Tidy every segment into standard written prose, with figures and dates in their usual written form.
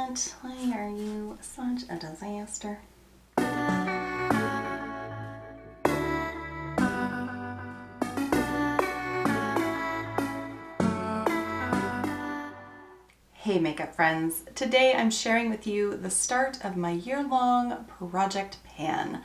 it? Why are you such a disaster? Hey makeup friends, today I'm sharing with you the start of my year-long Project Pan.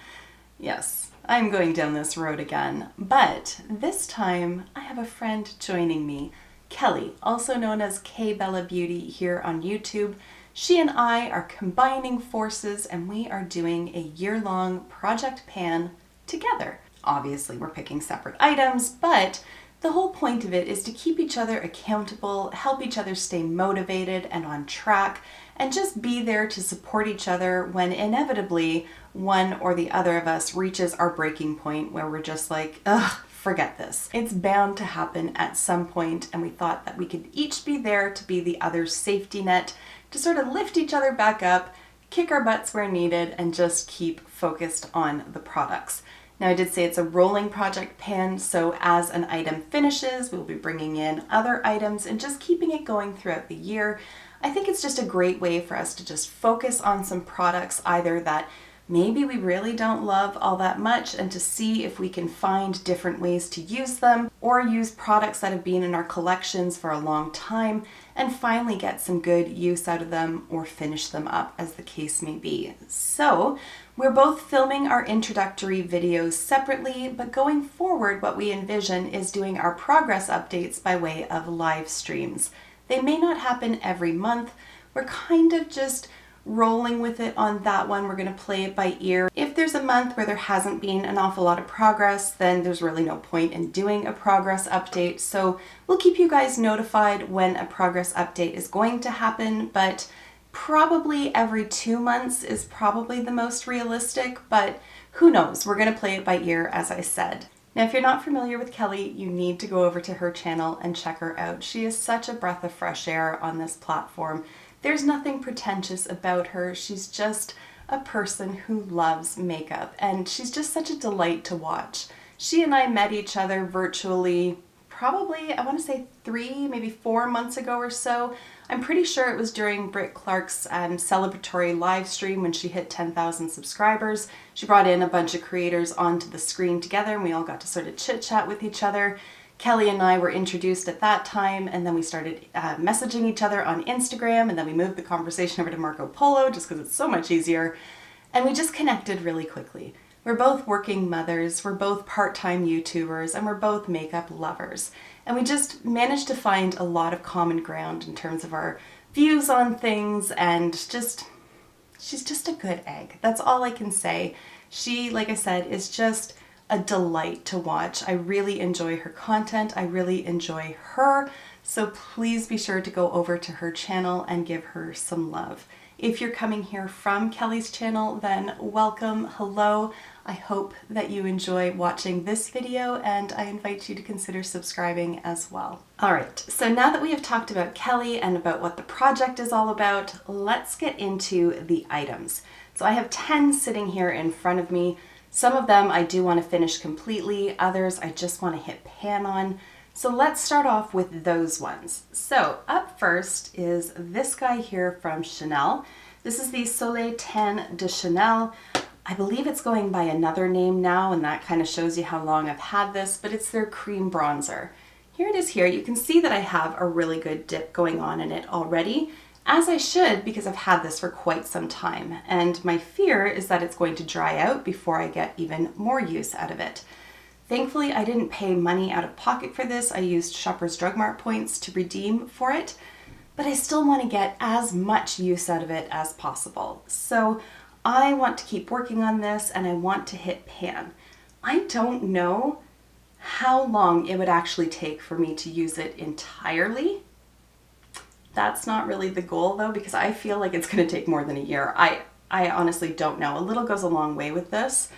Yes, I'm going down this road again, but this time I have a friend joining me, Kelly, also known as K Bella Beauty here on YouTube. She and I are combining forces and we are doing a year-long Project Pan together. Obviously we're picking separate items, but the whole point of it is to keep each other accountable, help each other stay motivated and on track, and just be there to support each other when inevitably one or the other of us reaches our breaking point where we're just like, ugh, forget this. It's bound to happen at some point, and we thought that we could each be there to be the other's safety net, to sort of lift each other back up, kick our butts where needed, and just keep focused on the products. Now I did say it's a rolling Project Pan, so as an item finishes, we'll be bringing in other items and just keeping it going throughout the year. I think it's just a great way for us to just focus on some products either that maybe we really don't love all that much and to see if we can find different ways to use them, or use products that have been in our collections for a long time and finally get some good use out of them or finish them up as the case may be. So we're both filming our introductory videos separately, but going forward what we envision is doing our progress updates by way of live streams. They may not happen every month. We're kind of just rolling with it on that one. We're going to play it by ear. If there's a month where there hasn't been an awful lot of progress, then there's really no point in doing a progress update. So we'll keep you guys notified when a progress update is going to happen, but probably every 2 months is probably the most realistic, but who knows? We're going to play it by ear, as I said. Now, if you're not familiar with Kelly, you need to go over to her channel and check her out. She is such a breath of fresh air on this platform. There's nothing pretentious about her. She's just a person who loves makeup, and she's just such a delight to watch. She and I met each other virtually probably, I want to say 3, maybe 4 months ago or so. I'm pretty sure it was during Britt Clark's celebratory live stream when she hit 10,000 subscribers. She brought in a bunch of creators onto the screen together and we all got to sort of chit chat with each other. Kelly and I were introduced at that time, and then we started messaging each other on Instagram, and then we moved the conversation over to Marco Polo just because it's so much easier. And we just connected really quickly. We're both working mothers, we're both part-time YouTubers, and we're both makeup lovers. And we just managed to find a lot of common ground in terms of our views on things, and she's just a good egg. That's all I can say. She, like I said, is just a delight to watch. I really enjoy her content. I really enjoy her. So please be sure to go over to her channel and give her some love. If you're coming here from Kelly's channel, then welcome, hello. I hope that you enjoy watching this video, and I invite you to consider subscribing as well. All right, so now that we have talked about Kelly and about what the project is all about, let's get into the items. So I have 10 sitting here in front of me. Some of them I do want to finish completely, others I just want to hit pan on. So let's start off with those ones. So up first is this guy here from Chanel. This is the Soleil Tan de Chanel. I believe it's going by another name now, and that kind of shows you how long I've had this, but it's their cream bronzer. Here it is here. You can see that I have a really good dip going on in it already, as I should, because I've had this for quite some time. And my fear is that it's going to dry out before I get even more use out of it. Thankfully, I didn't pay money out of pocket for this. I used Shoppers Drug Mart points to redeem for it, but I still want to get as much use out of it as possible. So I want to keep working on this, and I want to hit pan. I don't know how long it would actually take for me to use it entirely. That's not really the goal though, because I feel like it's going to take more than a year. I honestly don't know. A little goes a long way with this.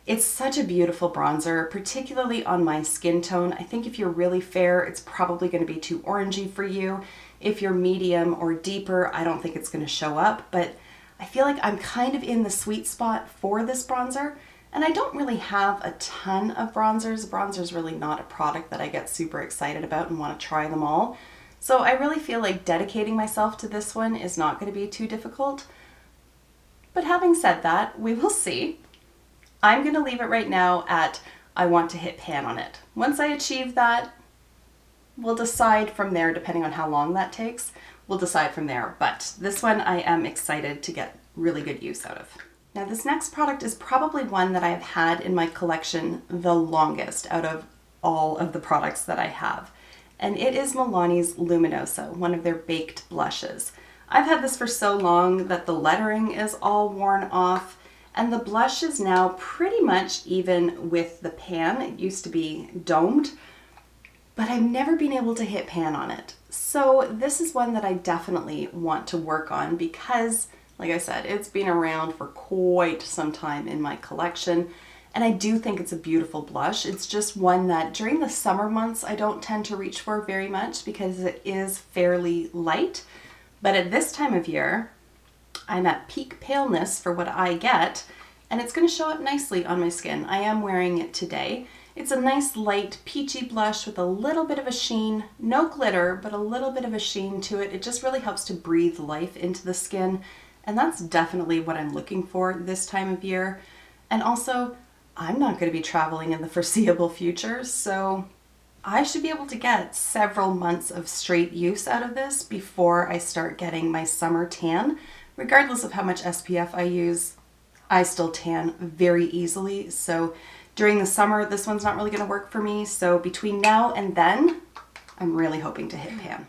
It's such a beautiful bronzer, particularly on my skin tone. I think if you're really fair, it's probably going to be too orangey for you. If you're medium or deeper, I don't think it's going to show up, but I feel like I'm kind of in the sweet spot for this bronzer, and I don't really have a ton of bronzers. Bronzer's really not a product that I get super excited about and want to try them all. So I really feel like dedicating myself to this one is not going to be too difficult. But having said that, we will see. I'm going to leave it right now at I want to hit pan on it. Once I achieve that, we'll decide from there, depending on how long that takes, we'll decide from there. But this one I am excited to get really good use out of. Now this next product is probably one that I've had in my collection the longest out of all of the products that I have. And it is Milani's Luminoso, one of their baked blushes. I've had this for so long that the lettering is all worn off, and the blush is now pretty much even with the pan. It used to be domed, but I've never been able to hit pan on it. So this is one that I definitely want to work on because, like I said, it's been around for quite some time in my collection, and I do think it's a beautiful blush. It's just one that during the summer months I don't tend to reach for very much because it is fairly light. But at this time of year, I'm at peak paleness for what I get, and it's going to show up nicely on my skin. I am wearing it today. It's a nice light peachy blush with a little bit of a sheen, no glitter, but a little bit of a sheen to it. It just really helps to breathe life into the skin, and that's definitely what I'm looking for this time of year. And also, I'm not going to be traveling in the foreseeable future, so I should be able to get several months of straight use out of this before I start getting my summer tan. Regardless of how much SPF I use, I still tan very easily. So during the summer, this one's not really going to work for me. So between now and then, I'm really hoping to hit pan.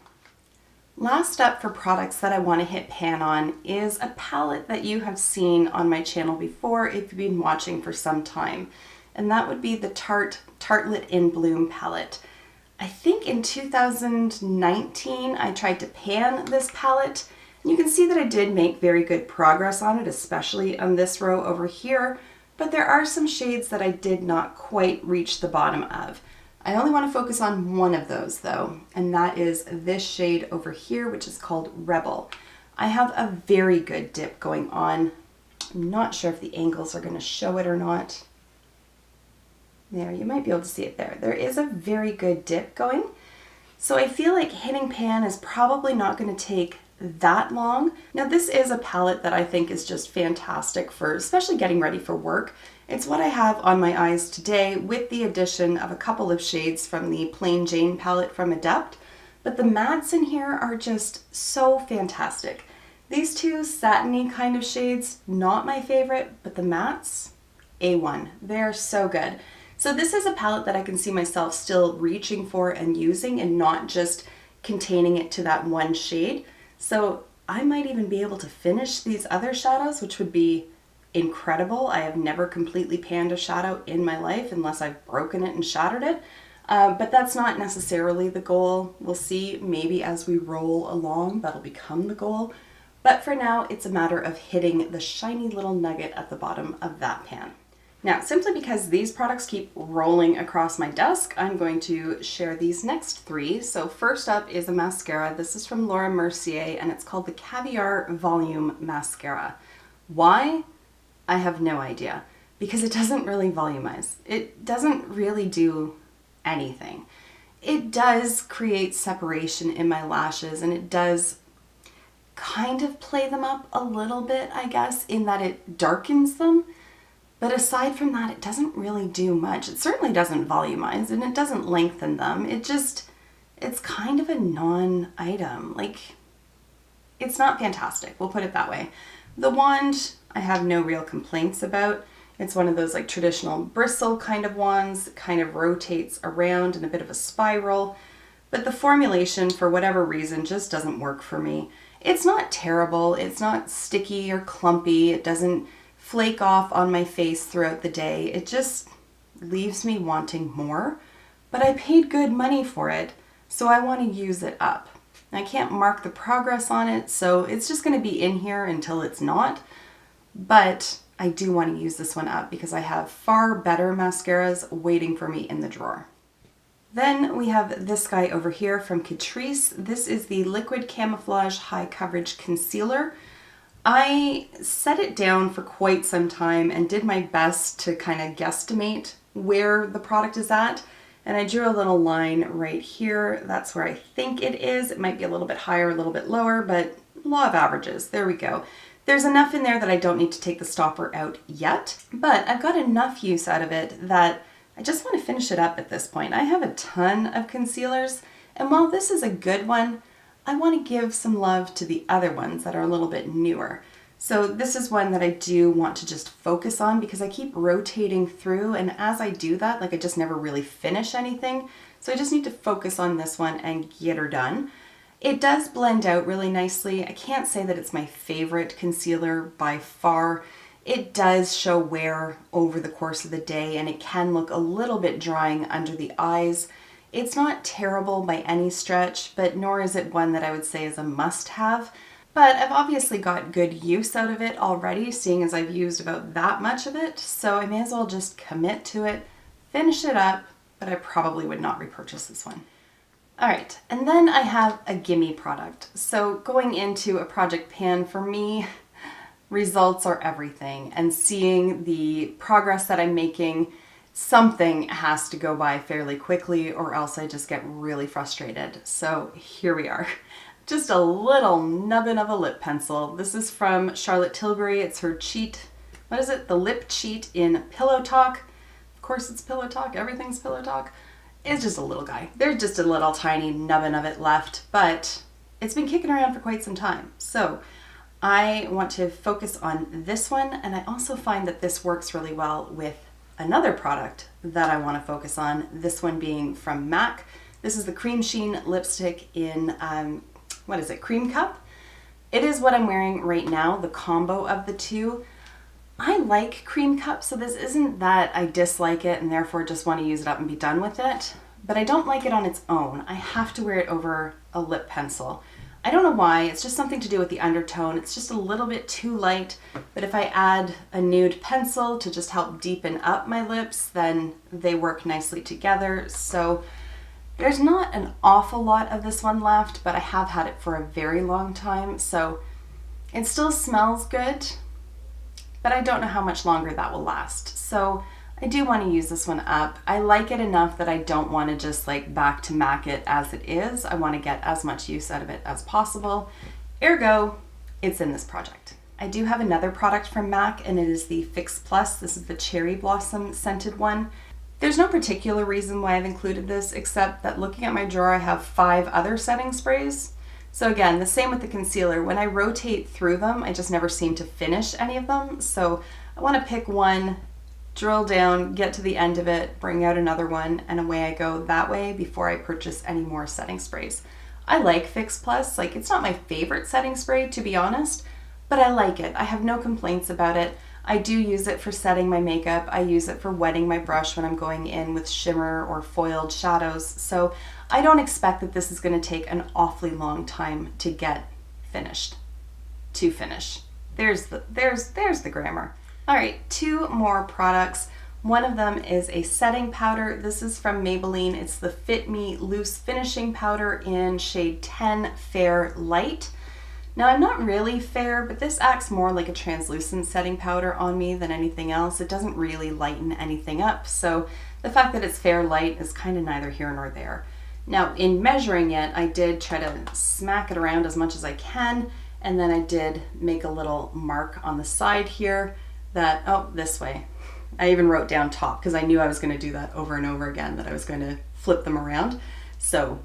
Last up for products that I want to hit pan on is a palette that you have seen on my channel before if you've been watching for some time. And that would be the Tarte Tartelette in Bloom palette. I think in 2019 I tried to pan this palette. You can see that I did make very good progress on it, especially on this row over here, but there are some shades that I did not quite reach the bottom of. I only want to focus on one of those though, and that is this shade over here, which is called Rebel. I have a very good dip going on. I'm not sure if the angles are going to show it or not. There, you might be able to see it there. There is a very good dip going. So I feel like hitting pan is probably not going to take that long. Now this is a palette that I think is just fantastic for especially getting ready for work. It's what I have on my eyes today with the addition of a couple of shades from the Plain Jane palette from Adept. But the mattes in here are just so fantastic. These two satiny kind of shades, not my favorite, but the mattes, A1. They're so good. So this is a palette that I can see myself still reaching for and using and not just containing it to that one shade. So I might even be able to finish these other shadows, which would be incredible. I have never completely panned a shadow in my life unless I've broken it and shattered it. But that's not necessarily the goal. We'll see, maybe as we roll along, that'll become the goal. But for now, it's a matter of hitting the shiny little nugget at the bottom of that pan. Now, simply because these products keep rolling across my desk, I'm going to share these next three. So first up is a mascara. This is from Laura Mercier, and it's called the Caviar Volume Mascara. Why? I have no idea, because it doesn't really volumize. It doesn't really do anything. It does create separation in my lashes, and it does kind of play them up a little bit, I guess, in that it darkens them. But aside from that, it doesn't really do much. It certainly doesn't volumize, and it doesn't lengthen them. It's kind of a non-item. Like, it's not fantastic, we'll put it that way. The wand, I have no real complaints about. It's one of those like traditional bristle kind of wands. It kind of rotates around in a bit of a spiral. But the formulation, for whatever reason, just doesn't work for me. It's not terrible. It's not sticky or clumpy. It doesn't flake off on my face throughout the day. It just leaves me wanting more, but I paid good money for it, so I want to use it up. I can't mark the progress on it, so it's just going to be in here until it's not, but I do want to use this one up because I have far better mascaras waiting for me in the drawer. Then we have this guy over here from Catrice. This is the Liquid Camouflage High Coverage Concealer. I set it down for quite some time and did my best to kind of guesstimate where the product is at. And I drew a little line right here. That's where I think it is. It might be a little bit higher, a little bit lower, but law of averages. There we go. There's enough in there that I don't need to take the stopper out yet, but I've got enough use out of it that I just want to finish it up at this point. I have a ton of concealers, and while this is a good one, I want to give some love to the other ones that are a little bit newer. So this is one that I do want to just focus on because I keep rotating through, and as I do that, like I just never really finish anything. So I just need to focus on this one and get her done. It does blend out really nicely. I can't say that it's my favorite concealer by far. It does show wear over the course of the day, and it can look a little bit drying under the eyes. It's not terrible by any stretch, but nor is it one that I would say is a must-have. But I've obviously got good use out of it already, seeing as I've used about that much of it, so I may as well just commit to it, finish it up, but I probably would not repurchase this one. Alright, and then I have a gimme product. So going into a project pan, for me, results are everything, and seeing the progress that I'm making, something has to go by fairly quickly or else I just get really frustrated. So here we are. Just a little nubbin of a lip pencil. This is from Charlotte Tilbury. It's her cheat, what is it? The Lip Cheat in Pillow Talk. Of course it's Pillow Talk, everything's Pillow Talk. It's just a little guy. There's just a little tiny nubbin of it left, but it's been kicking around for quite some time. So I want to focus on this one, and I also find that this works really well with another product that I want to focus on, this one being from MAC. This is the Cremesheen lipstick in what is it, Creme Cup? It is what I'm wearing right now, the combo of the two. I like Creme Cup, so this isn't that I dislike it and therefore just want to use it up and be done with it, but I don't like it on its own. I have to wear it over a lip pencil. I don't know why, it's just something to do with the undertone. It's just a little bit too light, but if I add a nude pencil to just help deepen up my lips, then they work nicely together. So there's not an awful lot of this one left, but I have had it for a very long time, so it still smells good, but I don't know how much longer that will last. So I do want to use this one up. I like it enough that I don't want to just like back to MAC it as it is. I want to get as much use out of it as possible. Ergo, it's in this project. I do have another product from MAC, and it is the Fix Plus. This is the Cherry Blossom scented one. There's no particular reason why I've included this, except that looking at my drawer, I have 5 other setting sprays. So again, the same with the concealer. When I rotate through them, I just never seem to finish any of them. So I want to pick one, drill down, get to the end of it, bring out another one, and away I go that way before I purchase any more setting sprays. I like Fix Plus. Like, it's not my favorite setting spray, to be honest, but I like it. I have no complaints about it. I do use it for setting my makeup. I use it for wetting my brush when I'm going in with shimmer or foiled shadows. So I don't expect that this is going to take an awfully long time to get finished. To finish. There's the grammar. All right, 2 more products. One of them is a setting powder. This is from Maybelline. It's the Fit Me Loose Finishing Powder in shade 10 Fair Light. Now, I'm not really fair, but this acts more like a translucent setting powder on me than anything else. It doesn't really lighten anything up, so the fact that it's fair light is kind of neither here nor there. Now, in measuring it, I did try to smack it around as much as I can, and then I did make a little mark on the side here that, oh, this way. I even wrote down top because I knew I was going to do that over and over again, that I was going to flip them around. So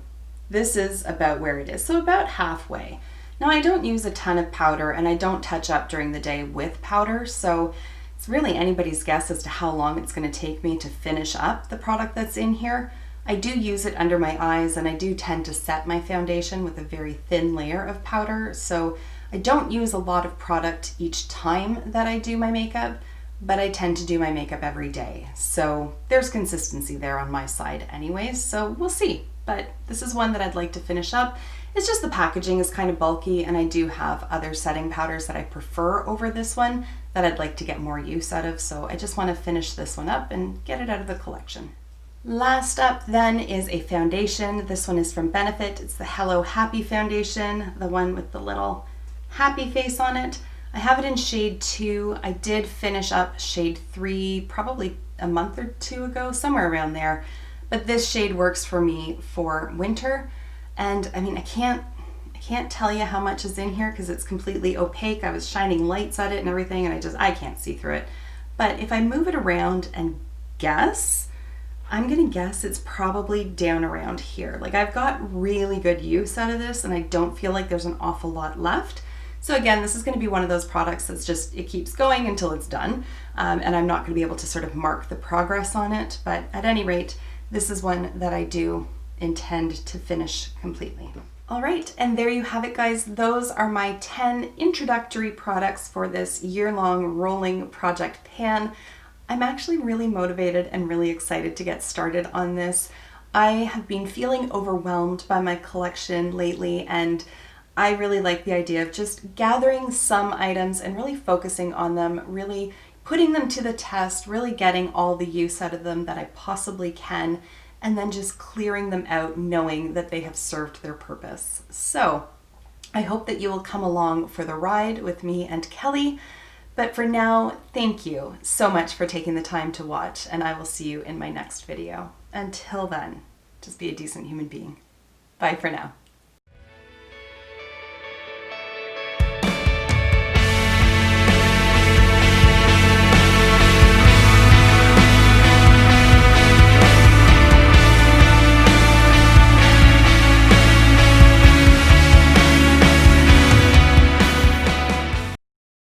this is about where it is, so about halfway. Now, I don't use a ton of powder, and I don't touch up during the day with powder, so it's really anybody's guess as to how long it's going to take me to finish up the product that's in here. I do use it under my eyes, and I do tend to set my foundation with a very thin layer of powder, so I don't use a lot of product each time that I do my makeup, but I tend to do my makeup every day. So there's consistency there on my side anyways, so we'll see. But this is one that I'd like to finish up. It's just the packaging is kind of bulky, and I do have other setting powders that I prefer over this one that I'd like to get more use out of, so I just want to finish this one up and get it out of the collection. Last up then is a foundation. This one is from Benefit. It's the Hello Happy foundation, the one with the little happy face on it. I have it in shade 2. I did finish up shade 3 probably a month or 2 ago, somewhere around there. but this shade works for me for winter. And I mean, I can't tell you how much is in here because it's completely opaque. I was shining lights at it and everything, and I can't see through it. But if I move it around and guess, I'm gonna guess it's probably down around here. Like, I've got really good use out of this, and I don't feel like there's an awful lot left. So again, this is gonna be one of those products that's just, it keeps going until it's done. And I'm not gonna be able to sort of mark the progress on it, but at any rate, this is one that I do intend to finish completely. All right, and there you have it, guys. Those are my 10 introductory products for this year-long rolling project pan. I'm actually really motivated and really excited to get started on this. I have been feeling overwhelmed by my collection lately, and I really like the idea of just gathering some items and really focusing on them, really putting them to the test, really getting all the use out of them that I possibly can, and then just clearing them out knowing that they have served their purpose. So I hope that you will come along for the ride with me and Kelly. But for now, thank you so much for taking the time to watch, and I will see you in my next video. Until then, just be a decent human being. Bye for now.